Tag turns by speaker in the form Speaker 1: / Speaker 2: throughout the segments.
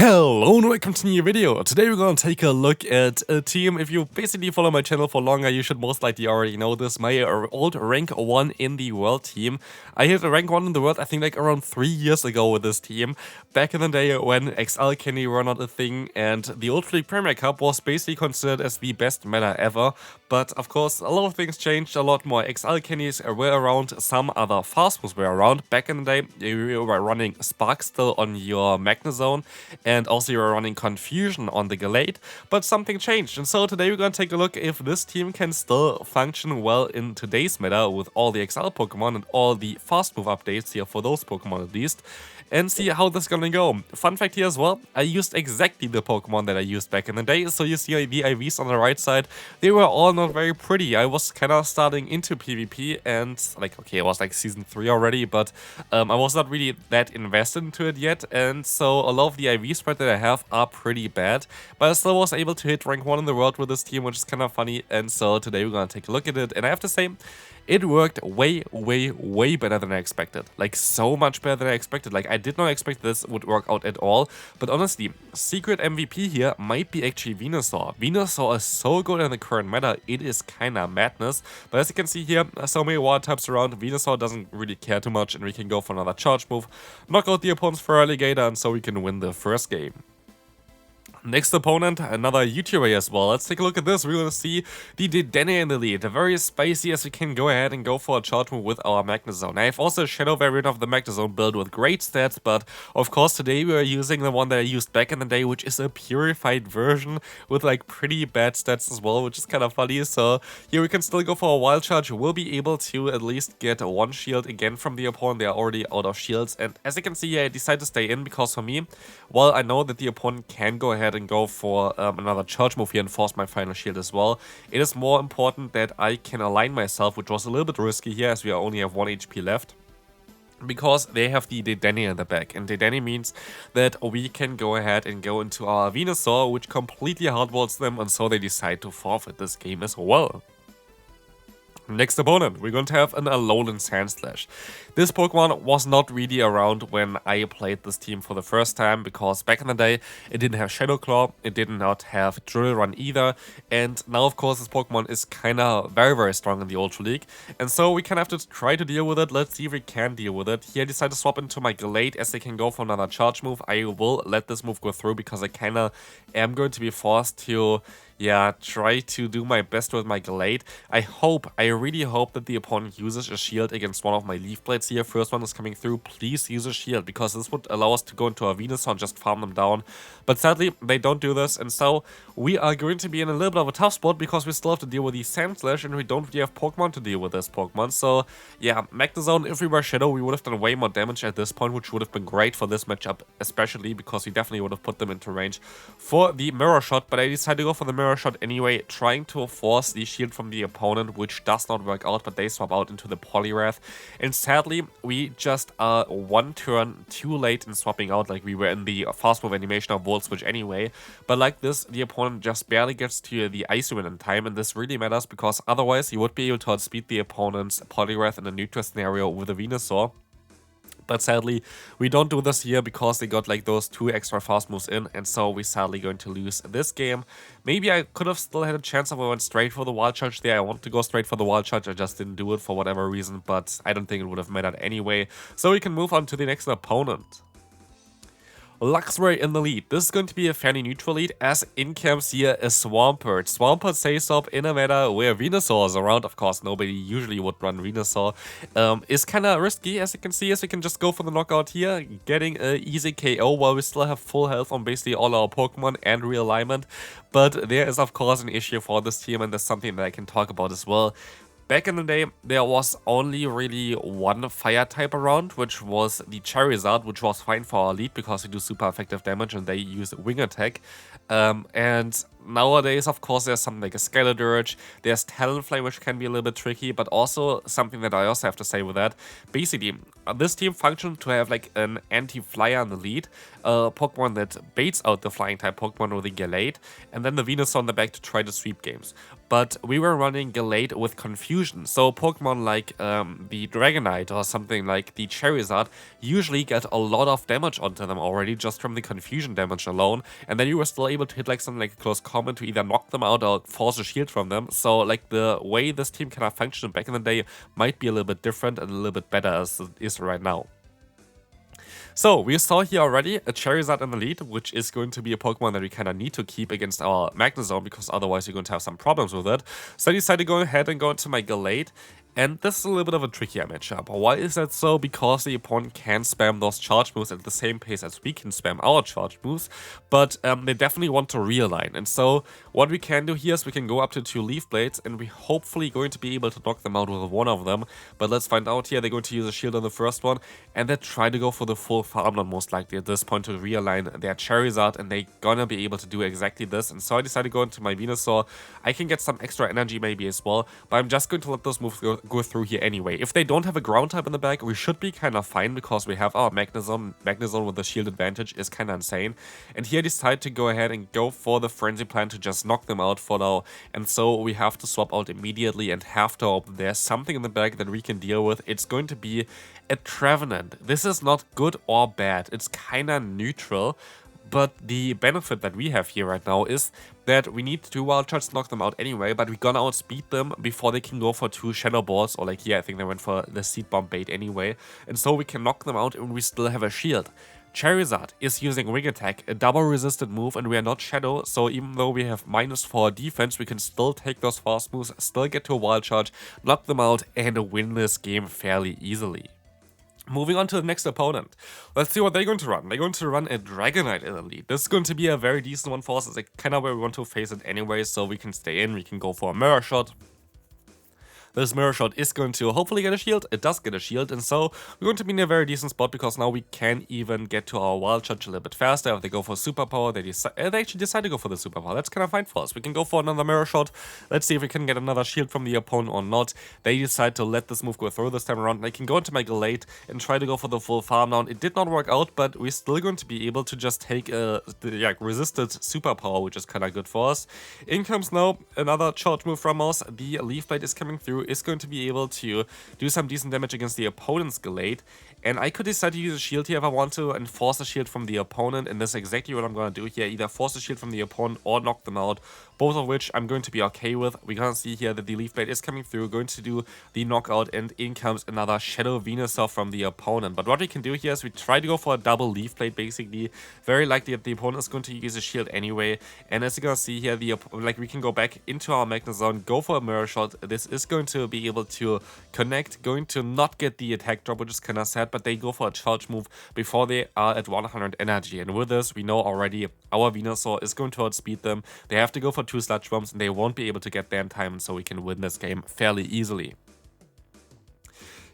Speaker 1: Hello and welcome to a new video. Today we're gonna take a look at a team. If you basically follow my channel for longer, you should most likely already know this. My old rank 1 in the world team. I hit a rank 1 in the world I think like around 3 years ago with this team. Back in the day when XL Candy were not a thing and the Old League Premier Cup was basically considered as the best meta ever. But of course a lot of things changed, a lot more XL Candies were around, some other fast moves were around. Back in the day you were running Spark still on your Magnezone. And also you're running Confusion on the Gallade, but something changed. And so today we're going to take a look if this team can still function well in today's meta with all the XL Pokemon and all the fast move updates here for those Pokemon at least, and see how this is gonna go. Fun fact here as well, I used exactly the Pokemon that I used back in the day, so you see the IVs on the right side, they were all not very pretty. I was kind of starting into PvP and like, okay, it was like season 3 already, but I was not really that invested into it yet, and so a lot of the IV spread that I have are pretty bad, but I still was able to hit rank 1 in the world with this team, which is kind of funny. And so today we're gonna take a look at it, and I have to say, it worked way better than I expected. Like, so much better than I expected. Like, I did not expect this would work out at all. But honestly, secret MVP here might be actually Venusaur. Venusaur is so good in the current meta, it is kinda madness. But as you can see here, so many water types around, Venusaur doesn't really care too much, and we can go for another charge move, knock out the opponent's for Alligator, and so we can win the first game. Next opponent, another YouTuber as well. Let's take a look at this. We're going to see the Dedenne in the lead. Very spicy as we can go ahead and go for a charge move with our Magnezone. I have also a Shadow variant of the Magnezone build with great stats, but of course today we are using the one that I used back in the day, which is a purified version with like pretty bad stats as well, which is kind of funny. So here we can still go for a wild charge. We'll be able to at least get one shield again from the opponent. They are already out of shields, and as you can see, I decided to stay in because for me, while I know that the opponent can go ahead and go for another charge move here and force my final shield as well, it is more important that I can align myself, which was a little bit risky here as we only have 1 HP left, because they have the Dedenne in the back, and Dedenne means that we can go ahead and go into our Venusaur, which completely hardballs them, and so they decide to forfeit this game as well. Next opponent, we're going to have an Alolan Sandslash. This Pokemon was not really around when I played this team for the first time, because back in the day it didn't have Shadow Claw, it did not have Drill Run either, and now of course this Pokemon is kinda very strong in the Ultra League, and so we kind of have to try to deal with it. Let's see if we can deal with it. Here I decided to swap into my Gallade as they can go for another charge move. I will let this move go through because I kinda am going to be forced to try to do my best with my Gallade. I really hope that the opponent uses a shield against one of my Leaf Blades here. First one is coming through, please use a shield, because this would allow us to go into our Venusaur and just farm them down. But sadly, they don't do this, and so we are going to be in a little bit of a tough spot because we still have to deal with the Sandslash, and we don't really have Pokemon to deal with this Pokemon. So yeah, Magnezone, if we were Shadow, we would have done way more damage at this point, which would have been great for this matchup, especially because we definitely would have put them into range for the Mirror Shot. But I decided to go for the Mirror Shot anyway, trying to force the shield from the opponent, which does not work out, but they swap out into the Poliwrath. And sadly, we just are 1 turn too late in swapping out. Like, we were in the fast move animation of Volt Switch anyway, but like this, the opponent just barely gets to the Ice Wind in time, and this really matters because otherwise you would be able to outspeed the opponent's Poliwrath in a neutral scenario with a Venusaur. But sadly, we don't do this here because they got like those 2 extra fast moves in, and so we're sadly going to lose this game. Maybe I could have still had a chance if I went straight for the wild charge there. I wanted to go straight for the wild charge, I just didn't do it for whatever reason, but I don't think it would have mattered anyway. So we can move on to the next opponent. Luxray in the lead. This is going to be a fairly neutral lead, as in camps here a Swampert. Swampert stays up in a meta where Venusaur is around. Of course, nobody usually would run Venusaur. Is kind of risky, as you can see, as we can just go for the knockout here, getting an easy KO while we still have full health on basically all our Pokemon and realignment. But there is, of course, an issue for this team, and that's something that I can talk about as well. Back in the day, there was only really one fire type around, which was the Charizard, which was fine for our lead because we do super effective damage and they use Wing Attack. And nowadays, of course, there's something like a Skeledirge, there's Talonflame, which can be a little bit tricky, but also something that I also have to say with that. Basically, this team functioned to have like an anti-flyer in the lead, Pokemon that baits out the flying type Pokemon with the Gallade, and then the Venusaur on the back to try to sweep games. But we were running Gallade with Confusion confusion. So Pokemon like the Dragonite or something like the Charizard usually get a lot of damage onto them already just from the confusion damage alone, and then you were still able to hit like something like a close combat to either knock them out or force a shield from them. So like the way this team kind of functioned back in the day might be a little bit different and a little bit better as it is right now. So, we saw here already a Charizard in the lead, which is going to be a Pokemon that we kind of need to keep against our Magnezone, because otherwise you're going to have some problems with it. So I decided to go ahead and go into my Gallade, and this is a little bit of a trickier matchup. Why is that so? Because the opponent can spam those charge moves at the same pace as we can spam our charge moves, but they definitely want to realign. And so what we can do here is we can go up to 2 Leaf Blades, and we're hopefully going to be able to knock them out with one of them. But let's find out here. They're going to use a shield on the first one, and they try to go for the full farm run most likely at this point to realign their Charizard, and they're gonna be able to do exactly this. And so I decided to go into my Venusaur. I can get some extra energy maybe as well, but I'm just going to let those moves go through here anyway. If they don't have a ground type in the back, we should be kind of fine because we have our Magnezone. Magnezone with the shield advantage is kind of insane. And here I decide to go ahead and go for the Frenzy Plan to just knock them out for now. And so we have to swap out immediately and have to hope there's something in the back that we can deal with. It's going to be a Trevenant. This is not good or bad. It's kind of neutral. But the benefit that we have here right now is that we need 2 Wild Charges to knock them out anyway, but we're gonna outspeed them before they can go for 2 Shadow Balls, or like here I think they went for the Seed Bomb bait anyway, and so we can knock them out and we still have a shield. Charizard is using Wing Attack, a double resisted move, and we are not Shadow, so even though we have -4 defense, we can still take those fast moves, still get to a Wild Charge, knock them out, and win this game fairly easily. Moving on to the next opponent. Let's see what they're going to run. They're going to run a Dragonite in the lead. This is going to be a very decent one for us. It's like kind of where we want to face it anyway, so we can stay in. We can go for a Mirror Shot. This Mirror Shot is going to hopefully get a shield. It does get a shield, and so we're going to be in a very decent spot because now we can even get to our Wild Charge a little bit faster. If they go for Superpower, they actually decide to go for the Superpower. That's kind of fine for us. We can go for another Mirror Shot. Let's see if we can get another shield from the opponent or not. They decide to let this move go through this time around. I can go into my Gallade and try to go for the full farm down. It did not work out, but we're still going to be able to just take the resisted Superpower, which is kind of good for us. In comes now another charge move from us. The Leaf Blade is coming through. Is going to be able to do some decent damage against the opponent's Gallade, and I could decide to use a shield here if I want to and force a shield from the opponent, and that's exactly what I'm going to do here, either force a shield from the opponent or knock them out, both of which I'm going to be okay with. We're going to see here that the Leaf Blade is coming through, going to do the knockout, and in comes another Shadow Venusaur from the opponent. But what we can do here is we try to go for a double Leaf Blade basically, very likely that the opponent is going to use a shield anyway, and as you're going to see here, we can go back into our Magnezone, go for a Mirror Shot. This is going to be able to connect, going to not get the attack drop, which is kind of sad, but they go for a charge move before they are at 100 energy, and with this we know already our Venusaur is going to outspeed them. They have to go for 2 Sludge Bombs and they won't be able to get there in time, and so we can win this game fairly easily.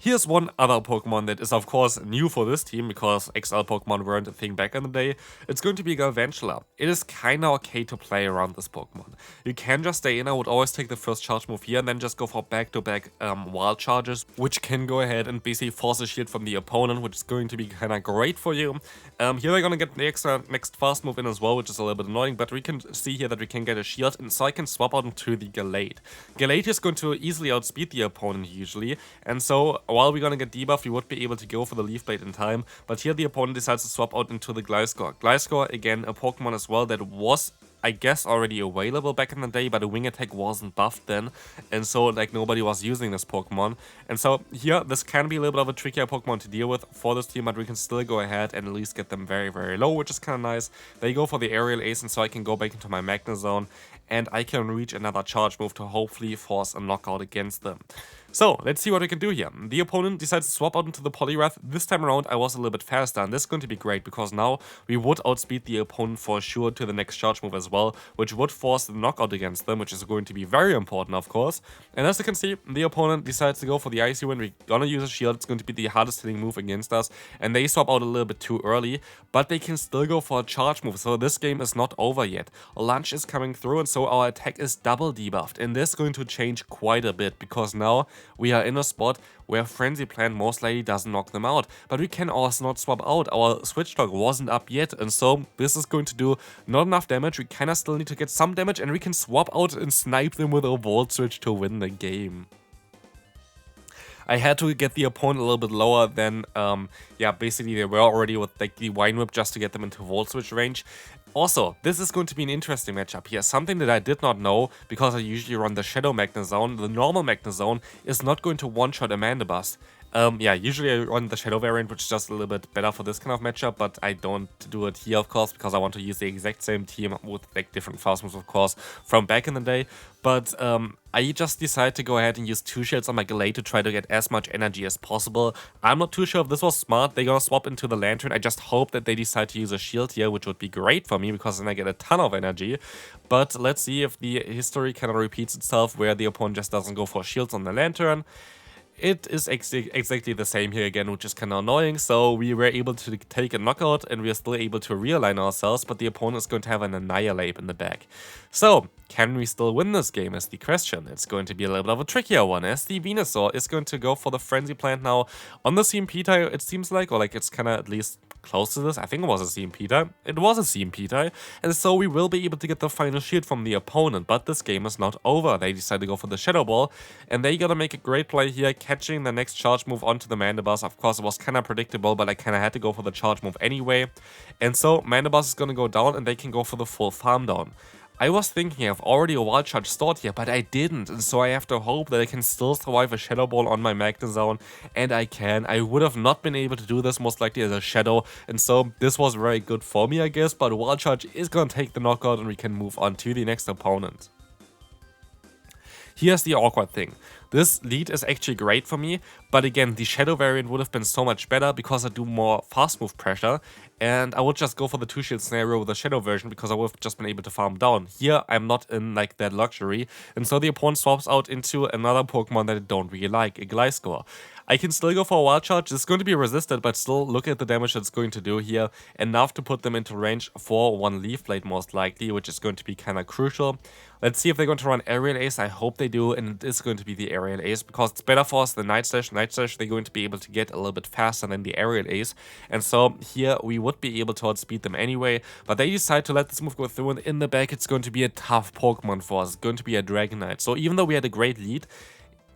Speaker 1: Here's one other Pokemon that is of course new for this team because XL Pokemon weren't a thing back in the day. It's going to be Galvantula. It is kinda okay to play around this Pokemon. You can just stay in. I would always take the first charge move here and then just go for back-to-back Wild Charges, which can go ahead and basically force a shield from the opponent, which is going to be kinda great for you. Here they're gonna get the next fast move in as well, which is a little bit annoying, but we can see here that we can get a shield, and so I can swap out into the Gallade. Gallade is going to easily outspeed the opponent usually, and so while we're gonna get debuffed, we would be able to go for the Leaf Blade in time, but here the opponent decides to swap out into the Gliscor. Gliscor, again, a Pokemon as well that was, I guess, already available back in the day, but the Wing Attack wasn't buffed then, and so like nobody was using this Pokemon. And so here, this can be a little bit of a trickier Pokemon to deal with for this team, but we can still go ahead and at least get them very, very low, which is kind of nice. They go for the Aerial Ace, and so I can go back into my Magnezone, and I can reach another charge move to hopefully force a knockout against them. So, let's see what we can do here. The opponent decides to swap out into the Poliwrath. This time around, I was a little bit faster, and this is going to be great, because now we would outspeed the opponent for sure to the next charge move as well, which would force the knockout against them, which is going to be very important, of course. And as you can see, the opponent decides to go for the Icy Wind. We're gonna use a shield. It's going to be the hardest hitting move against us, and they swap out a little bit too early, but they can still go for a charge move, so this game is not over yet. Lunch is coming through, and so our attack is double debuffed, and this is going to change quite a bit, because now we are in a spot where Frenzy Plan most likely doesn't knock them out, but we can also not swap out. Our Switch Dog wasn't up yet, and so this is going to do not enough damage. We kinda still need to get some damage, and we can swap out and snipe them with a Volt Switch to win the game. I had to get the opponent a little bit lower than, yeah, basically they were already with like the Vine Whip just to get them into Volt Switch range. Also, this is going to be an interesting matchup here, something that I did not know because I usually run the Shadow Magnezone. The normal Magnezone is not going to one-shot a Mandibuzz. Yeah, usually I run the Shadow variant, which is just a little bit better for this kind of matchup, but I don't do it here, of course, because I want to use the exact same team with like different fast moves, of course, from back in the day. But I just decided to go ahead and use 2 shields on my Gallade to try to get as much energy as possible. I'm not too sure if this was smart. They're gonna swap into the Lanturn. I just hope that they decide to use a shield here, which would be great for me because then I get a ton of energy. But let's see if the history kind of repeats itself where the opponent just doesn't go for shields on the Lanturn. It is exactly the same here again, which is kind of annoying. So we were able to take a knockout and we are still able to realign ourselves, but the opponent is going to have an Annihilate in the back. So can we still win this game is the question. It's going to be a little bit of a trickier one, as the Venusaur is going to go for the Frenzy Plant now on the CMP type, it seems like, or like it's kind of at least close to this. I think it was a CMP type. It was a CMP type, and so we will be able to get the final shield from the opponent, but this game is not over. They decide to go for the Shadow Ball, and they gotta make a great play here, catching the next charge move onto the Mandibuzz. Of course, it was kind of predictable, but I kind of had to go for the charge move anyway, and so Mandibuzz is gonna go down, and they can go for the full farm down. I was thinking I've already a Wild Charge stored here, but I didn't, and so I have to hope that I can still survive a Shadow Ball on my Magnezone, and I can. I would have not been able to do this most likely as a Shadow, and so this was very good for me, I guess, but Wild Charge is gonna take the knockout and we can move on to the next opponent. Here's the awkward thing. This lead is actually great for me, but again, the Shadow variant would have been so much better because I do more fast move pressure, and I would just go for the 2-shield scenario with the Shadow version because I would have just been able to farm down. Here, I'm not in like that luxury, and so the opponent swaps out into another Pokemon that I don't really like, a Gliscor. I can still go for a Wild Charge. It's going to be resisted, but still look at the damage it's going to do here. Enough to put them into range for 1 Leaf Blade most likely, which is going to be kind of crucial. Let's see if they're going to run Aerial Ace. I hope they do, and it is going to be the Aerial Ace because it's better for us than Night Slash. Night Slash they're going to be able to get a little bit faster than the Aerial Ace, and so here we would be able to outspeed them anyway, but they decide to let this move go through, and in the back it's going to be a tough Pokemon for us. It's going to be a Dragonite. So even though we had a great lead,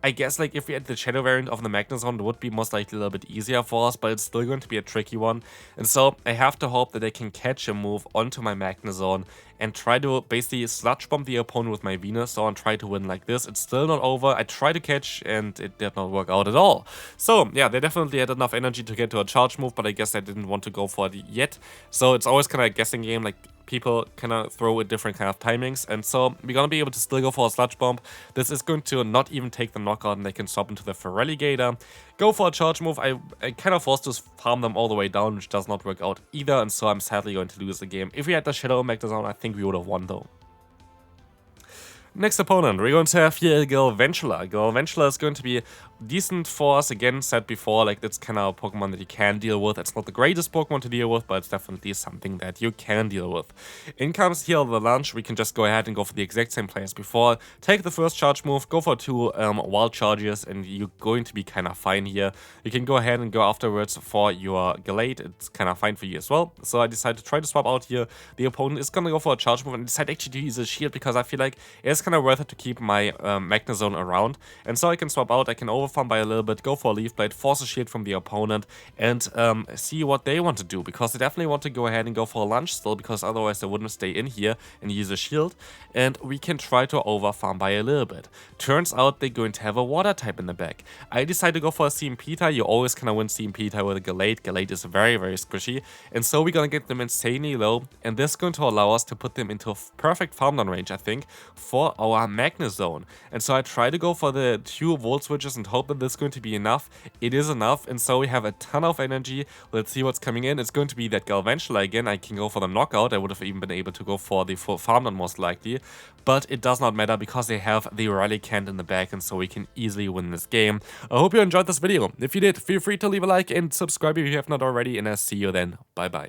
Speaker 1: I guess like if we had the Shadow variant of the Magnezone, it would be most likely a little bit easier for us, but it's still going to be a tricky one. And so I have to hope that I can catch a move onto my Magnezone and try to basically Sludge Bomb the opponent with my Venusaur and try to win like this. It's still not over. I tried to catch and it did not work out at all. So yeah, they definitely had enough energy to get to a charge move, but I guess I didn't want to go for it yet. So it's always kind of a guessing game, like people kind of throw at different kind of timings, and so we're gonna be able to still go for a Sludge Bomb. This is going to not even take the knockout, and they can swap into the Feraligatr, go for a charge move. I kind of forced to farm them all the way down, which does not work out either, and so I'm sadly going to lose the game. If we had the Shadow Magnezone, I think we would have won though. Next opponent, we're going to have here Galvantula. Galvantula is going to be decent for us. Again, said before, like that's kind of a Pokemon that you can deal with. It's not the greatest Pokemon to deal with, but it's definitely something that you can deal with. In comes here the launch. We can just go ahead and go for the exact same play as before. Take the first charge move, go for 2 Wild Charges, and you're going to be kind of fine here. You can go ahead and go afterwards for your Gallade. It's kind of fine for you as well. So I decided to try to swap out here. The opponent is going to go for a charge move and decide actually to use a shield because I feel like it's kind of worth it to keep my Magnezone around, and so I can swap out. I can overfarm by a little bit, go for a Leaf Blade, force a shield from the opponent, and see what they want to do, because they definitely want to go ahead and go for a lunge still, because otherwise they wouldn't stay in here and use a shield, and we can try to overfarm by a little bit. Turns out they're going to have a water type in the back. I decided to go for a CMP type. You always kind of win CMP type with a Gallade. Gallade is very, very squishy, and so we're gonna get them insanely low, and this is going to allow us to put them into a perfect farm down range, I think, for our Magnezone. And so I try to go for the 2 Volt Switches and hope that this is going to be enough. It is enough, and so we have a ton of energy. Let's see what's coming in. It's going to be that Galvantula again. I can go for the knockout. I would have even been able to go for the full farm down most likely, but it does not matter because they have the Relicanth in the back, and so we can easily win this game. I hope you enjoyed this video. If you did, feel free to leave a like and subscribe if you have not already, and I'll see you then. Bye bye.